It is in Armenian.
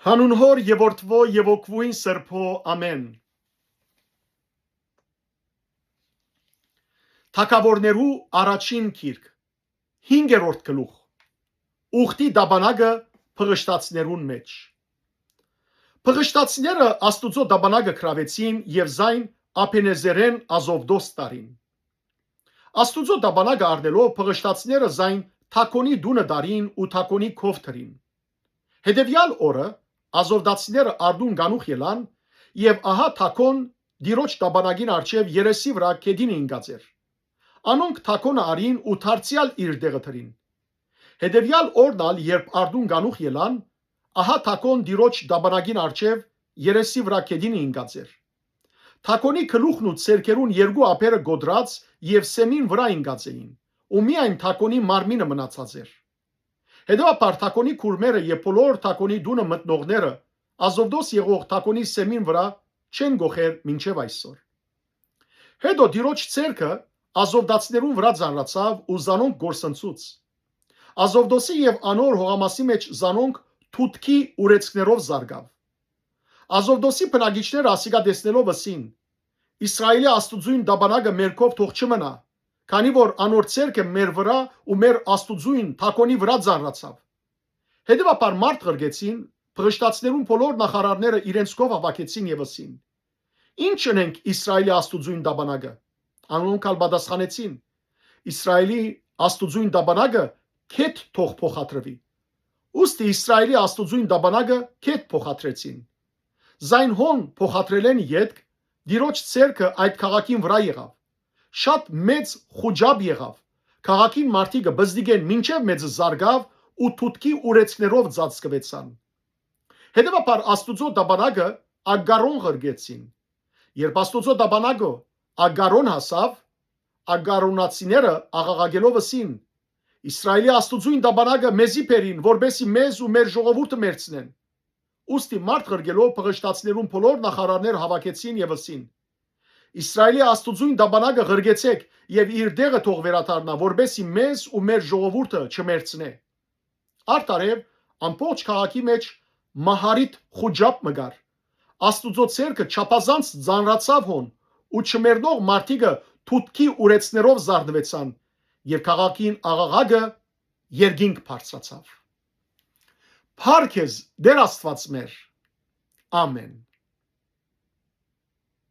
Հանուն Հոր եւ Որդվո եւ Օգվույն Սրբո ամեն։ Թագավորներու առաջին գիրք 5-րդ գլուխ Ուխտի դաբանագը փղշտացներուն մեջ։ Փղշտացները Աստուծո դաբանագը քրավեցին եւ զայն Ափենեզերեն Ազովդոս տարին։ Աստուծո դաբանագը առնելով փղշտացները զայն Թակոնի դունը դարին ու Թակոնի քովթրին։ Հետևյալ օրը Ազովդացիները արդուն գանուխ ելան եւ ահա Թակոն դիրոջ դաբանագին արչեւ երեսի վրա կեդին ինգած էր։ Անոնք Թակոնը արին ու դարձյալ իր դեղը թրին։ Հետևյալ օրն ալ երբ արդուն գանուխ ելան, ահա Թակոն դիրոջ դաբանագին արչեւ երեսի վրա կեդին ինգած էր։ Թակոնի գլուխն ու ցերկերուն երկու ափերը գոդրած եւ սեմին վրա ինգած էին, ու միայն Թակոնի մարմինը մնացած էր։ Հետո Թակոնի քուրմերը եւ բոլոր Թակոնի դունը մտնողները Ազովդոս եղող Թակոնի սեմին վրա չեն գողեր մինչև այսօր։ Հետո դիրոջ ցերկը Ազովդացիներուն վրա ծանրացավ ու զանոնք գործընծուց։ Ազովդոսի եւ անոր հողամասի մեջ զանոնք թութքի ուրեցքներով զարգավ։ Ազովդոսի բնակիչները ասիկա տեսնելով ասին. Իսրայելի Աստուծույն դաբանագը մերքով թող չմնա, քանի որ անոր ցերկը մեր վրա ու մեր Աստուծույն Թակոնի վրա ծանրացավ։ Հետևաբար մարդ ղրգեցին, փղշտացներուն բոլոր նախարարները իրենց կով հավաքեցին եւ ասին. Ինչ ունենք Իսրայելի Աստուծույն դաբանագը։ Անոնք ալ պատասխանեցին. Իսրայելի Աստուծույն դաբանագը քեթ թող փոխադրվի։ Ուստի Իսրայելի Աստուծույն դաբանագը քեթ փոխադրեցին։ Զայն հոն փոխադրելեն յետք դիրոջ ցերկը այդ քաղաքին վրա եղավ։ Շատ մեծ խոջապ եղավ։ Քաղաքին մարդիկը բզդիգեն մինչև մեծ զարգավ ու թութքի ուրեցքներով ծածկվեցան։ Հետևաբար Աստուծո դաբանագը Ագարոն ղրգեցին։ Երբ Աստուծո դաբանագը Ագարոն հասավ, Ագարոնացիները աղաղակելով ասին. Իսրայելի Աստուծույն դաբանագը մեզի բերին, որբեսի մեզ ու մեր ժողովուրդը մերցնեն։ Ուստի մարդ ղրգելով փղշտացներուն բոլոր նախարարները հավաքեցին եւ ասին. Իսրայելի Աստուծույն դաբանագը ղրգեցեք եւ իր դեղը թող վերադառնա, որբեսի մեզ ու մեր ժողովուրդը չմերցնե։ Արտարև ամբողջ քաղաքի մեջ մահարիտ խոջապ մգար։ Աստուծո ցերկը չափազանց ծանրացավ հոն ու չմերնող մարդիկը թութքի ուրեցներով զարդվեցան եւ քաղաքին աղաղակը երկինք բարձրացավ։ Փառք Դեր Աստված մեր։ Ամեն։